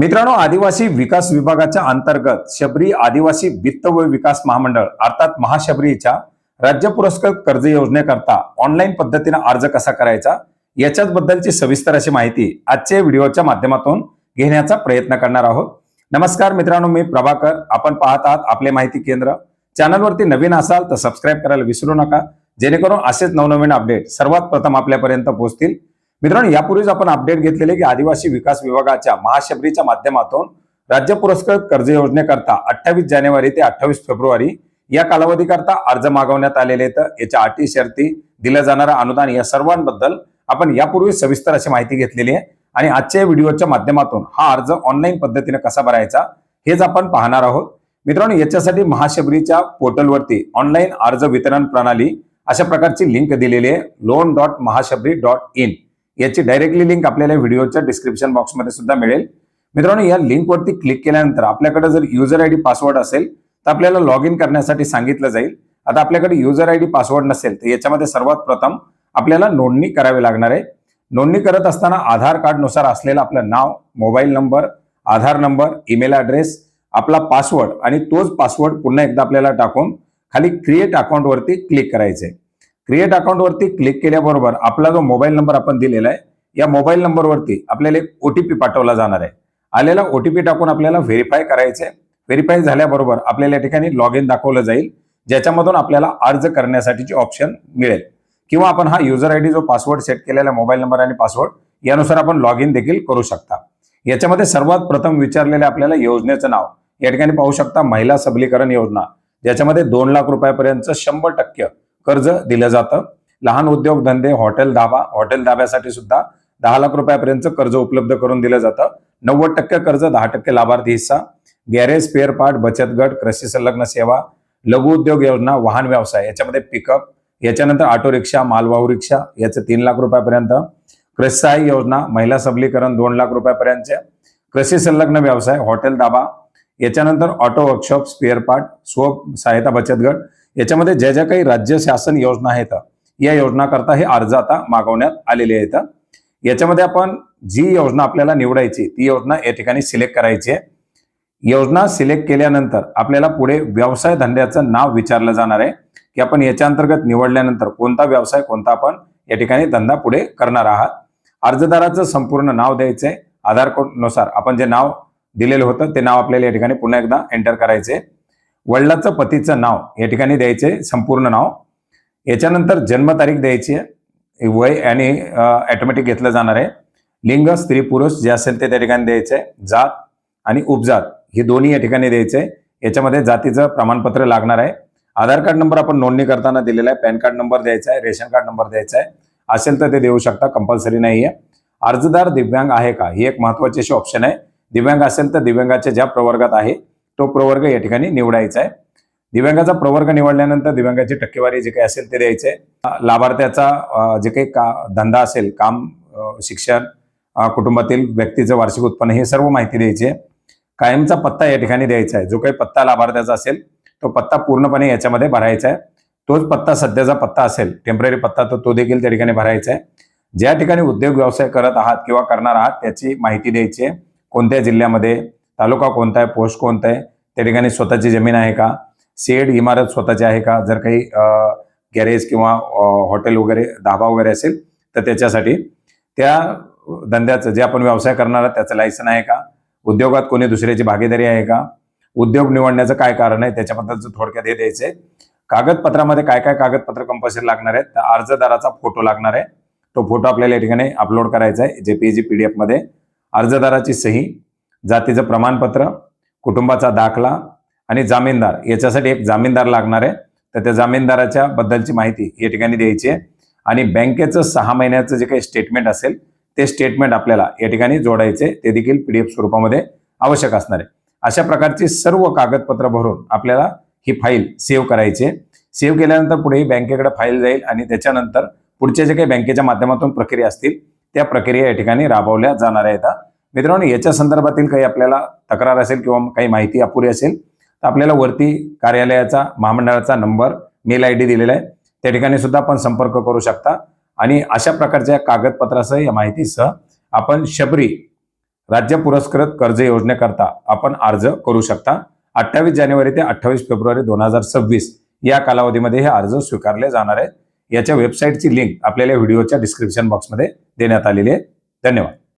मित्रांनो, आदिवासी विकास विभागाच्या अंतर्गत शबरी आदिवासी वित्त व विकास महामंडळ अर्थात महाशबरीच्या राज्य पुरस्कृत कर्ज योजनेकरता ऑनलाईन पद्धतीने अर्ज कसा करायचा याच्याच बद्दलची सविस्तर अशी माहिती आजच्या व्हिडिओच्या माध्यमातून घेण्याचा प्रयत्न करणार आहोत। नमस्कार मित्रांनो, मी प्रभाकर, आपण पाहत आहात आपले माहिती केंद्र। चॅनलवरती नवीन असाल तर सबस्क्राईब करायला विसरू नका, जेणेकरून असेच नवनवीन अपडेट सर्वात प्रथम आपल्यापर्यंत पोहोचतील। मित्रांनो, यापूर्वीच आपण अपडेट घेतलेले की आदिवासी विकास विभागाच्या महाशबरीच्या माध्यमातून राज्य पुरस्कृत कर्ज योजनेकरता 28 जानेवारी ते 28 फेब्रुवारी या कालावधीकरता अर्ज मागवण्यात आलेले आहेत। याच्या अटी शर्ती, दिलं जाणारं अनुदान या सर्वांबद्दल आपण यापूर्वी सविस्तर अशी माहिती घेतलेली आहे आणि आजच्या व्हिडिओच्या माध्यमातून हा अर्ज ऑनलाईन पद्धतीने कसा भरायचा हेच आपण पाहणार आहोत। मित्रांनो, याच्यासाठी महाशबरीच्या पोर्टलवरती ऑनलाईन अर्ज वितरण प्रणाली अशा प्रकारची लिंक दिलेली आहे, loan.mahashabri.in। याची डायरेक्टली लिंक आपल्याला व्हिडिओच्या डिस्क्रिप्शन बॉक्समध्ये सुद्धा मिळेल। मित्रांनो, या लिंकवरती क्लिक केल्यानंतर आपल्याकडे जर युजर आयडी पासवर्ड असेल तर आपल्याला लॉग इन करण्यासाठी सांगितलं जाईल। आता आपल्याकडे युजर आयडी पासवर्ड नसेल तर याच्यामध्ये सर्वात प्रथम आपल्याला नोंदणी करावी लागणार आहे। नोंदणी करत असताना आधार कार्ड नुसार असलेलं आपलं नाव, मोबाईल नंबर, आधार नंबर, ईमेल ॲड्रेस, आपला पासवर्ड आणि तोच पासवर्ड पुन्हा एकदा आपल्याला टाकून खाली क्रिएट अकाउंट वरती क्लिक करायचंय। क्रिएट अकाउंट वरती क्लिक केल्याबरोबर आपला जो मोबाईल नंबर आपण दिलेला आहे या मोबाईल नंबर वरती आपल्याला एक ओटीपी पाठवला जाणार आहे। आलेला ओटीपी टाकून आपल्याला व्हेरीफाय करायचंय। व्हेरीफाय झाल्याबरोबर आपल्याला या ठिकाणी लॉग इन दाखवलं जाईल, ज्याच्यामधून आपल्याला अर्ज करण्यासाठीची ऑप्शन मिळेल, किंवा आपण हा युजर आयडी जो पासवर्ड सेट केलेला मोबाईल नंबर आणि पासवर्ड यानुसार आपण लॉग इन देखील करू शकता। याच्यामध्ये सर्वात प्रथम विचारलेले आपल्याला योजनेचं नाव या ठिकाणी पाहू शकता, महिला सबलीकरण योजना, ज्याच्यामध्ये 2 लाख रुपयापर्यंत 100% कर्ज दिलं जातं। लहान उद्योग धंदे, हॉटेल धाब्यासाठी सुद्धा 10 लाख रुपयापर्यंत कर्ज उपलब्ध करून दिलं जातं। 90% कर्ज, 10% लाभार्थी हिस्सा, गॅरेज, स्पेअर पार्ट, बचत गट, कृषी संलग्न सेवा, लघु उद्योग योजना, वाहन व्यवसाय याच्यामध्ये पिकअप, याच्यानंतर ऑटो रिक्षा, मालवाहू रिक्षा याचे 3 लाख रुपयापर्यंत, कृषी सहाय्य योजना, महिला सबलीकरण 2 लाख रुपयापर्यंत, कृषी संलग्न व्यवसाय, हॉटेल धाबा, याच्यानंतर ऑटो वर्कशॉप, स्पेअर पार्ट, स्व सहायता बचत गट याच्यामध्ये ज्या ज्या काही राज्य शासन योजना आहेत या योजना करता हे अर्ज आता मागवण्यात आलेले आहेत। याच्यामध्ये आपण जी योजना आपल्याला निवडायची ती योजना या ठिकाणी सिलेक्ट करायची आहे। योजना सिलेक्ट केल्यानंतर आपल्याला पुढे व्यवसाय धंद्याचं नाव विचारलं जाणार आहे की आपण याच्या अंतर्गत निवडल्यानंतर कोणता व्यवसाय, कोणता आपण या ठिकाणी धंदा पुढे करणार आहात। अर्जदाराचं संपूर्ण नाव द्यायचंय। आधार कार्ड नुसार आपण जे नाव दिलेलं होतं ते नाव आपल्याला या ठिकाणी पुन्हा एकदा एंटर करायचे। वडिलाचं, पतीचं नाव या ठिकाणी द्यायचे, संपूर्ण नाव। याच्यानंतर जन्मतारीख द्यायची आहे, वय आणि ऑटोमॅटिक घेतलं जाणार आहे। लिंग स्त्री पुरुष जे असेल ते त्या ठिकाणी द्यायचे, जात आणि उपजात हे दोन्ही या ठिकाणी द्यायचे। याच्यामध्ये जातीचं प्रमाणपत्र लागणार आहे। आधार कार्ड नंबर आपण नोंदणी करताना दिलेला आहे, पॅन कार्ड नंबर द्यायचा आहे, रेशन कार्ड नंबर द्यायचा आहे, असेल तर ते देऊ शकता, कंपल्सरी नाही आहे। अर्जदार दिव्यांग आहे का ही एक महत्वाची अशी ऑप्शन आहे। दिव्यांग असेल तर दिव्यांगाच्या ज्या प्रवर्गात आहे तो प्रवर्ग या ठिकाणी निवडायचा आहे। दिव्यांगाचा प्रवर्ग निवडल्यानंतर दिव्यांगाची टक्केवारी जे काही असेल ते द्यायचे। लाभार्थ्याचा जे काही धंदा असेल, काम, शिक्षण, कुटुंबातील व्यक्तीचं वार्षिक उत्पन्न हे सर्व माहिती द्यायची आहे। कायमचा पत्ता या ठिकाणी द्यायचा आहे। जो काही पत्ता लाभार्थ्याचा असेल तो पत्ता पूर्णपणे याच्यामध्ये भरायचा आहे। तोच पत्ता सध्याचा पत्ता असेल, टेम्पररी पत्ता, तर तो देखील त्या ठिकाणी भरायचा आहे। ज्या ठिकाणी उद्योग व्यवसाय करत आहात किंवा करणार आहात त्याची माहिती द्यायची आहे। कोणत्या जिल्ह्यामध्ये, तालुका कोणता आहे, पोस्ट कोणता आहे, त्या ठिकाणी स्वतःची जमीन आहे का, शेड, इमारत स्वतःची आहे का, जर काही गॅरेज किंवा हॉटेल वगैरे, धाबा वगैरे असेल तर त्याच्यासाठी त्या धंद्याचं जे आपण व्यवसाय करणार आहात त्याचं लायसन आहे का, उद्योगात कोणी दुसऱ्याची भागीदारी आहे का, उद्योग निवडण्याचं काय कारण आहे त्याच्याबद्दलचं थोडक्यात हे द्यायचंय। कागदपत्रामध्ये काय काय कागदपत्र कंपल्सरी लागणार आहेत, तर अर्जदाराचा फोटो लागणार आहे, तो फोटो आपल्याला या ठिकाणी अपलोड करायचा आहे JPEG PDF मध्ये। अर्जदाराची सही, जातीचं प्रमाणपत्र, कुटुंबाचा दाखला आणि जामीनदार, याच्यासाठी एक जामीनदार लागणार आहे, तर त्या जामीनदाराच्या बद्दलची माहिती या ठिकाणी द्यायची आहे। आणि बँकेचं 6 महिन्याचं जे काही स्टेटमेंट असेल ते स्टेटमेंट आपल्याला या ठिकाणी जोडायचे, ते देखील PDF स्वरूपामध्ये आवश्यक असणार आहे। अशा प्रकारची सर्व कागदपत्र भरून आपल्याला ही फाईल सेव्ह करायची आहे। सेव्ह केल्यानंतर पुढे बँकेकडे फाईल जाईल आणि त्याच्यानंतर पुढच्या जे काही बँकेच्या माध्यमातून प्रक्रिया असतील त्या प्रक्रिया या ठिकाणी राबवल्या जाणार आहेत। मित्रांनो, याच्या संदर्भातील काही आपल्याला तक्रार असेल किंवा काही माहिती अपुरी असेल तर आपल्याला वरती कार्यालयाचा, महामंडळाचा नंबर, मेल ID दिलेला आहे, त्या ठिकाणी सुद्धा आपण संपर्क करू शकता। आणि अशा प्रकारच्या कागदपत्रासह या माहितीसह आपण शबरी राज्य पुरस्कृत कर्ज योजनेकरता आपण अर्ज करू शकता. 28 जानेवारी ते 28 फेब्रुवारी 2026 या कालावधीमध्ये हे अर्ज स्वीकारले जाणार आहेत. याच्या वेबसाईटची लिंक आपल्याला व्हिडिओच्या डिस्क्रिप्शन बॉक्समध्ये देण्यात आलेली आहे. धन्यवाद.